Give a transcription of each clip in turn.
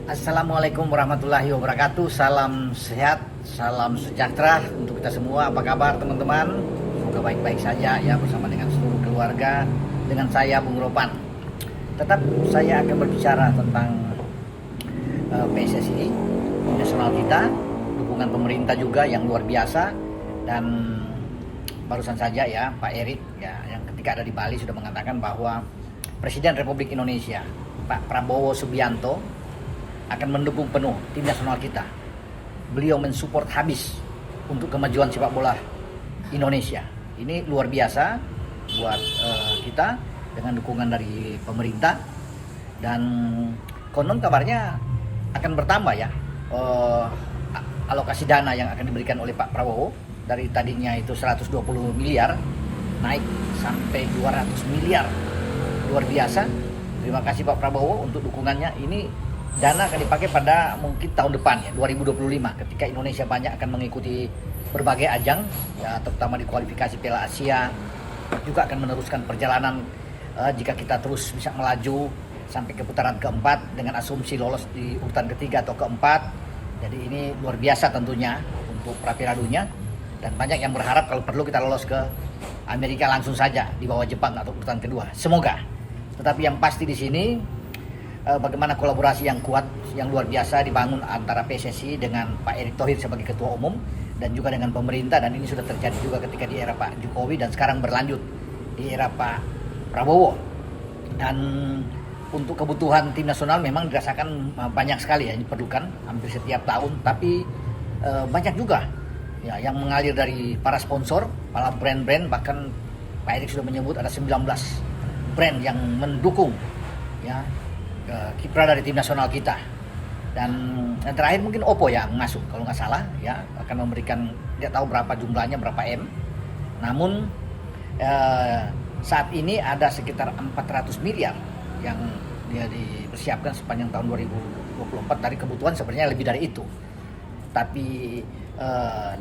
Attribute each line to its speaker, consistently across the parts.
Speaker 1: Assalamualaikum warahmatullahi wabarakatuh. Salam sehat, salam sejahtera untuk kita semua. Apa kabar teman-teman? Semoga baik-baik saja ya bersama dengan seluruh keluarga. Dengan saya Bung Ropan. Tetap saya akan berbicara tentang PSSI nasional kita, dukungan pemerintah juga yang luar biasa, dan barusan saja ya Pak Erik ya yang ketika ada di Bali sudah mengatakan bahwa Presiden Republik Indonesia Pak Prabowo Subianto akan mendukung penuh tim nasional kita. Beliau mensupport habis untuk kemajuan sepak bola Indonesia. Ini luar biasa buat kita dengan dukungan dari pemerintah, dan konon kabarnya akan bertambah ya alokasi dana yang akan diberikan oleh Pak Prabowo. Dari tadinya itu 120 miliar naik sampai 200 miliar. Luar biasa. Terima kasih Pak Prabowo untuk dukungannya. Ini dana akan dipakai pada mungkin tahun depan ya, 2025, ketika Indonesia banyak akan mengikuti berbagai ajang ya, terutama di kualifikasi Piala Asia. Juga akan meneruskan perjalanan jika kita terus bisa melaju sampai ke putaran keempat dengan asumsi lolos di urutan ketiga atau keempat. Jadi ini luar biasa tentunya untuk Prapiladunya, dan banyak yang berharap kalau perlu kita lolos ke Amerika langsung saja di bawah Jepang atau urutan kedua. Semoga. Tetapi yang pasti di sini bagaimana kolaborasi yang kuat, yang luar biasa dibangun antara PSSI dengan Pak Erick Thohir sebagai Ketua Umum dan juga dengan pemerintah, dan ini sudah terjadi juga ketika di era Pak Jokowi dan sekarang berlanjut di era Pak Prabowo. Dan untuk kebutuhan tim nasional memang dirasakan banyak sekali ya, diperlukan hampir setiap tahun, tapi banyak juga ya yang mengalir dari para sponsor, para brand-brand, bahkan Pak Erick sudah menyebut ada 19 brand yang mendukung ya kiprah dari tim nasional kita. Dan yang terakhir mungkin Oppo yang masuk kalau nggak salah ya, akan memberikan, tidak tahu berapa jumlahnya, berapa M, namun saat ini ada sekitar 400 miliar yang dia dipersiapkan sepanjang tahun 2024. Dari kebutuhan sebenarnya lebih dari itu, tapi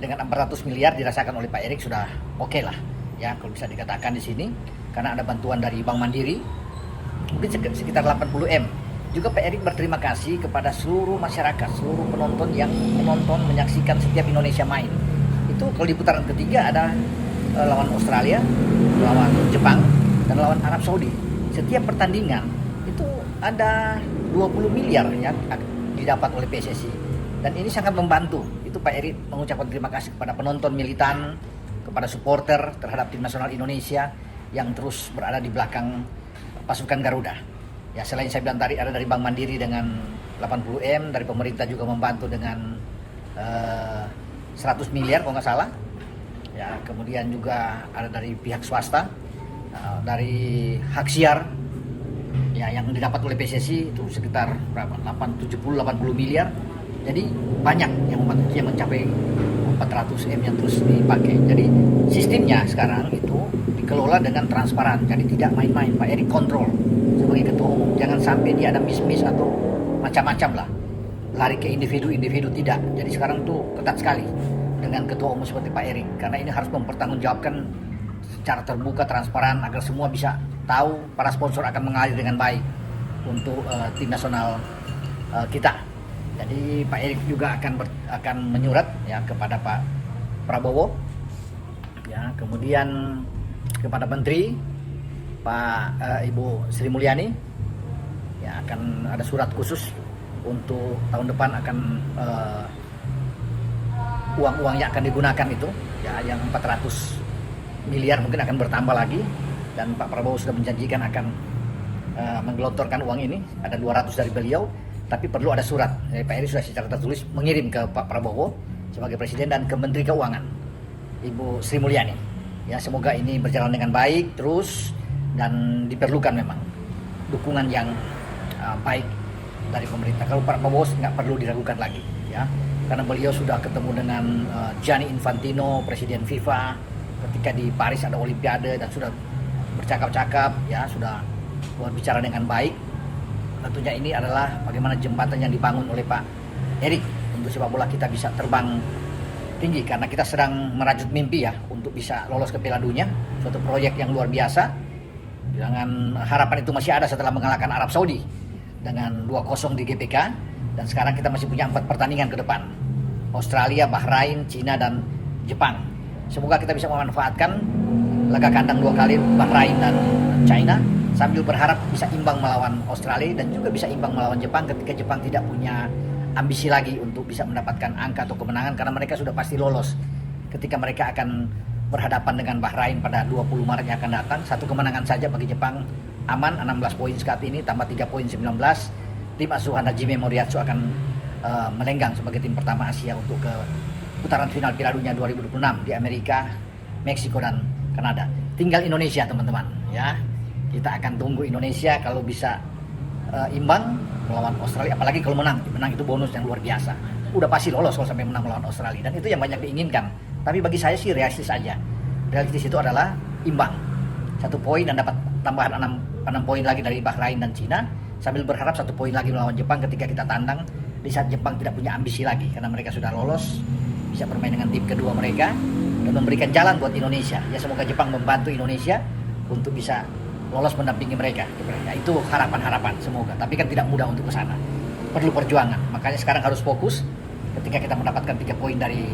Speaker 1: dengan 400 miliar dirasakan oleh Pak Erick sudah oke lah ya kalau bisa dikatakan di sini, karena ada bantuan dari Bank Mandiri mungkin sekitar 80 M. Juga Pak Erick berterima kasih kepada seluruh masyarakat, seluruh penonton yang menonton, menyaksikan setiap Indonesia main. Itu kalau di putaran ketiga ada lawan Australia, lawan Jepang, dan lawan Arab Saudi. Setiap pertandingan itu ada 20 miliar yang didapat oleh PSSI, dan ini sangat membantu. Itu Pak Erick mengucapkan terima kasih kepada penonton militan, kepada supporter terhadap tim nasional Indonesia yang terus berada di belakang pasukan Garuda. Ya, selain saya bilang tadi ada dari Bank Mandiri dengan 80 M, dari pemerintah juga membantu dengan 100 miliar kalau nggak salah. Ya, kemudian juga ada dari pihak swasta, dari hak siar ya yang didapat oleh PSSI itu sekitar berapa? 80 miliar. Jadi banyak yang membantu, yang mencapai 400 M yang terus dipakai. Jadi sistemnya sekarang itu dikelola dengan transparan, jadi tidak main-main. Pak Erick kontrol sebagai Ketua Umum, jangan sampai dia ada miss atau macam-macam lah, lari ke individu-individu, tidak. Jadi sekarang tuh ketat sekali dengan Ketua Umum seperti Pak Erick, karena ini harus mempertanggungjawabkan secara terbuka, transparan, agar semua bisa tahu para sponsor akan mengalir dengan baik untuk tim nasional kita. Jadi Pak Erick juga akan menyurat ya kepada Pak Prabowo ya, kemudian kepada Menteri Pak Ibu Sri Mulyani ya, akan ada surat khusus untuk tahun depan akan uang-uang yang akan digunakan itu ya, yang 400 miliar mungkin akan bertambah lagi, dan Pak Prabowo sudah menjanjikan akan menggelontorkan uang ini, ada 200 dari beliau. Tapi perlu ada surat. Pak Erick sudah secara tertulis mengirim ke Pak Prabowo sebagai Presiden dan ke Menteri Keuangan Ibu Sri Mulyani. Ya, semoga ini berjalan dengan baik terus, dan diperlukan memang dukungan yang baik dari pemerintah. Kalau Pak Prabowo nggak perlu diragukan lagi ya, karena beliau sudah ketemu dengan Gianni Infantino, Presiden FIFA, ketika di Paris ada Olimpiade, dan sudah bercakap-cakap ya, sudah berbicara dengan baik. Tentunya ini adalah bagaimana jembatan yang dibangun oleh Pak Erick untuk sepak bola kita bisa terbang tinggi, karena kita sedang merajut mimpi ya untuk bisa lolos ke Piala Dunia, suatu proyek yang luar biasa. Dengan harapan itu masih ada setelah mengalahkan Arab Saudi dengan 2-0 di GBK. Dan sekarang kita masih punya 4 pertandingan ke depan. Australia, Bahrain, Cina, dan Jepang. Semoga kita bisa memanfaatkan laga kandang 2 kali Bahrain dan China, sambil berharap bisa imbang melawan Australia dan juga bisa imbang melawan Jepang ketika Jepang tidak punya ambisi lagi untuk bisa mendapatkan angka atau kemenangan, karena mereka sudah pasti lolos ketika mereka akan berhadapan dengan Bahrain pada 20 Maret yang akan datang. 1 kemenangan saja bagi Jepang aman, 16 poin saat ini, tambah 3 poin 19. Tim asuhan Hajime Moriyasu akan melenggang sebagai tim pertama Asia untuk ke putaran final Piala Dunia 2026 di Amerika, Meksiko, dan Kanada. Tinggal Indonesia, teman-teman, ya. Kita akan tunggu Indonesia kalau bisa imbang melawan Australia, apalagi kalau menang. Menang itu bonus yang luar biasa. Udah pasti lolos kalau sampai menang melawan Australia, dan itu yang banyak diinginkan. Tapi bagi saya sih realistis aja. Realistis itu adalah imbang 1 poin dan dapat tambahan 6 poin lagi dari Bahrain dan Cina, sambil berharap 1 poin lagi melawan Jepang ketika kita tandang di saat Jepang tidak punya ambisi lagi, karena mereka sudah lolos, bisa bermain dengan tim kedua mereka dan memberikan jalan buat Indonesia. Ya, semoga Jepang membantu Indonesia untuk bisa lolos mendampingi mereka. Itu harapan-harapan, semoga. Tapi kan tidak mudah untuk ke sana. Perlu perjuangan. Makanya sekarang harus fokus. Ketika kita mendapatkan 3 poin dari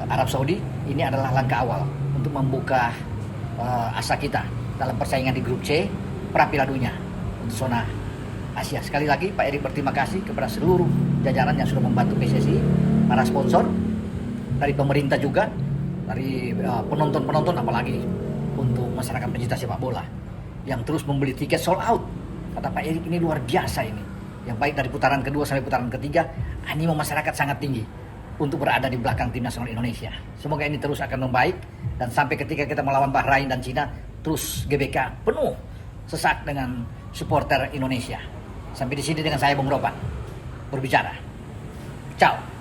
Speaker 1: Arab Saudi, ini adalah langkah awal untuk membuka asa kita dalam persaingan di grup C pra Piala Dunia untuk zona Asia. Sekali lagi Pak Erik berterima kasih kepada seluruh jajaran yang sudah membantu PSSI, para sponsor, dari pemerintah juga, dari penonton-penonton, apalagi untuk masyarakat pencinta sepak bola yang terus membeli tiket sold out. Kata Pak Erik, ini luar biasa ini. Yang baik dari putaran kedua sampai putaran ketiga, animo masyarakat sangat tinggi untuk berada di belakang tim nasional Indonesia. Semoga ini terus akan membaik, dan sampai ketika kita melawan Bahrain dan Cina, terus GBK penuh sesak dengan supporter Indonesia. Sampai di sini dengan saya Bung Ropan berbicara. Ciao.